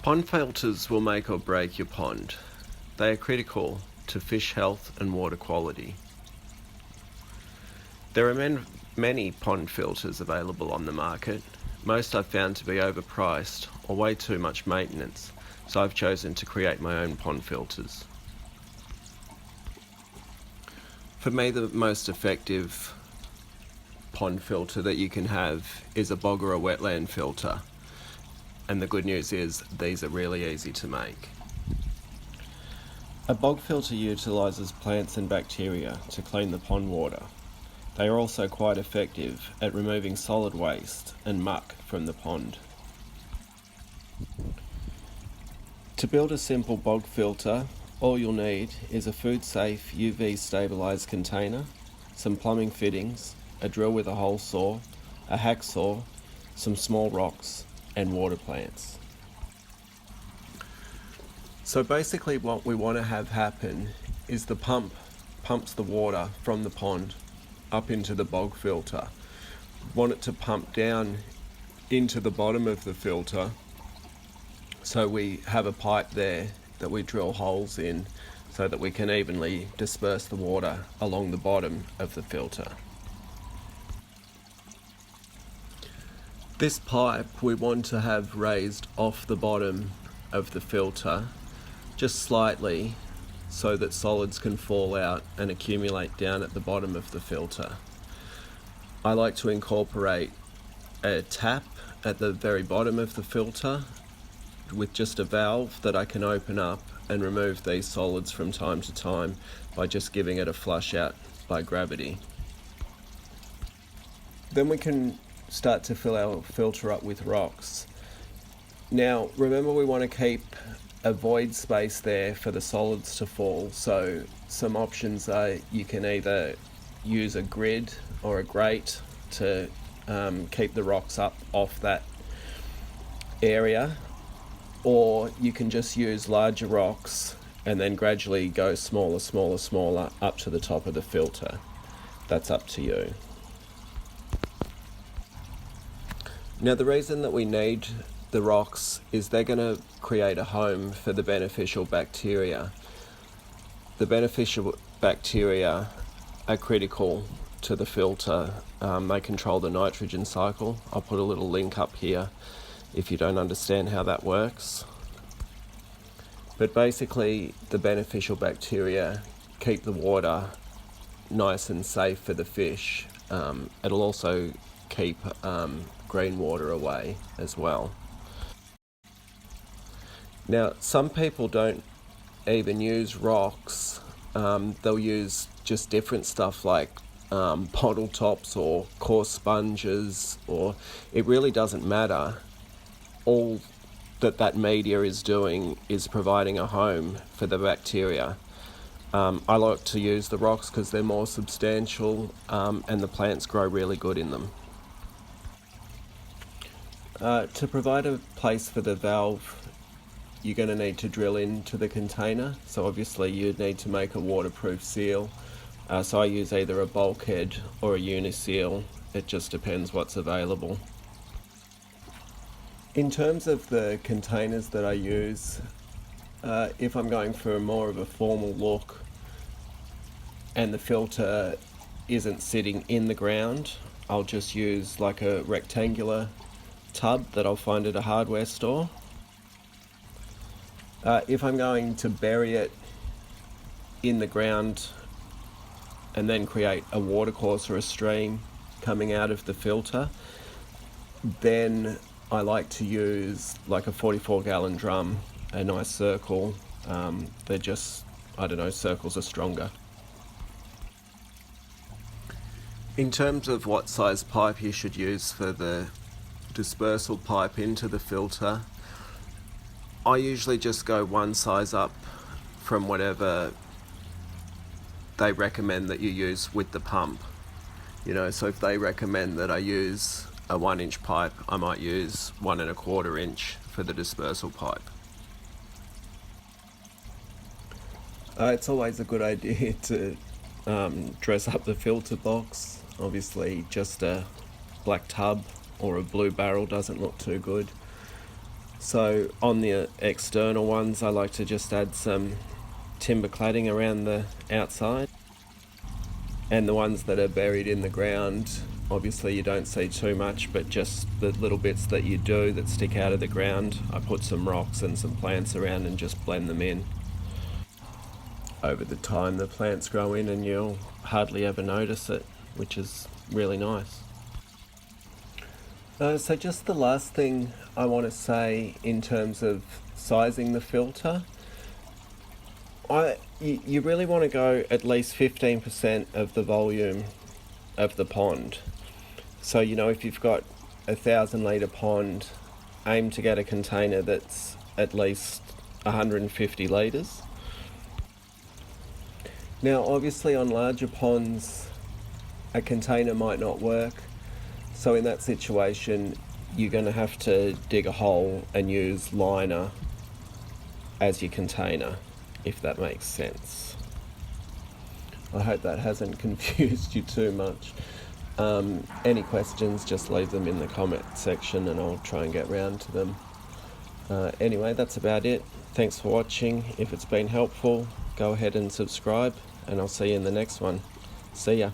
Pond filters will make or break your pond. They are critical to fish health and water quality. There are many pond filters available on the market. Most I've found to be overpriced or way too much maintenance, so I've chosen to create my own pond filters. For me, the most effective pond filter that you can have is a bog or a wetland filter. And the good news is these are really easy to make. A bog filter utilises plants and bacteria to clean the pond water. They are also quite effective at removing solid waste and muck from the pond. To build a simple bog filter, all you'll need is a food-safe UV stabilised container, some plumbing fittings, a drill with a hole saw, a hacksaw, some small rocks, and water plants. So basically what we want to have happen is the pump pumps the water from the pond up into the bog filter. Want it to pump down into the bottom of the filter, so we have a pipe there that we drill holes in so that we can evenly disperse the water along the bottom of the filter. This pipe we want to have raised off the bottom of the filter just slightly so that solids can fall out and accumulate down at the bottom of the filter. I like to incorporate a tap at the very bottom of the filter with just a valve that I can open up and remove these solids from time to time by just giving it a flush out by gravity. Then we can start to fill our filter up with rocks. Now remember, we want to keep a void space there for the solids to fall, so some options are you can either use a grid or a grate to keep the rocks up off that area, or you can just use larger rocks and then gradually go smaller up to the top of the filter. That's up to you. Now the reason that we need the rocks is they're going to create a home for the beneficial bacteria. The beneficial bacteria are critical to the filter. They control the nitrogen cycle. I'll put a little link up here if you don't understand how that works. But basically the beneficial bacteria keep the water nice and safe for the fish. It'll also keep green water away as well. Now some people don't even use rocks. They'll use just different stuff like bottle tops or coarse sponges, or it really doesn't matter. All that media is doing is providing a home for the bacteria. I like to use the rocks because they're more substantial and the plants grow really good in them. To provide a place for the valve, you're going to need to drill into the container. So obviously you'd need to make a waterproof seal. So I use either a bulkhead or a uniseal. It just depends what's available. In terms of the containers that I use, if I'm going for more of a formal look and the filter isn't sitting in the ground, I'll just use like a rectangular tub that I'll find at a hardware store. If I'm going to bury it in the ground and then create a watercourse or a stream coming out of the filter, then I like to use like a 44-gallon drum, a nice circle. They're just, I don't know, circles are stronger. In terms of what size pipe you should use for the dispersal pipe into the filter, I usually just go one size up from whatever they recommend that you use with the pump. You know, so if they recommend that I use a 1-inch pipe, I might use 1 1/4 inch for the dispersal pipe. It's always a good idea to dress up the filter box. Obviously just a black tub or a blue barrel doesn't look too good. So on the external ones, I like to just add some timber cladding around the outside. And the ones that are buried in the ground, obviously you don't see too much, but just the little bits that you do that stick out of the ground, I put some rocks and some plants around and just blend them in. Over the time the plants grow in and you'll hardly ever notice it, which is really nice. So just the last thing I want to say in terms of sizing the filter, you really want to go at least 15% of the volume of the pond. So, if you've got 1,000 litre pond, aim to get a container that's at least 150 litres. Now, obviously on larger ponds, a container might not work. So in that situation, you're going to have to dig a hole and use liner as your container, if that makes sense. I hope that hasn't confused you too much. Any questions, just leave them in the comment section and I'll try and get round to them. Anyway, that's about it. Thanks for watching. If it's been helpful, go ahead and subscribe and I'll see you in the next one. See ya.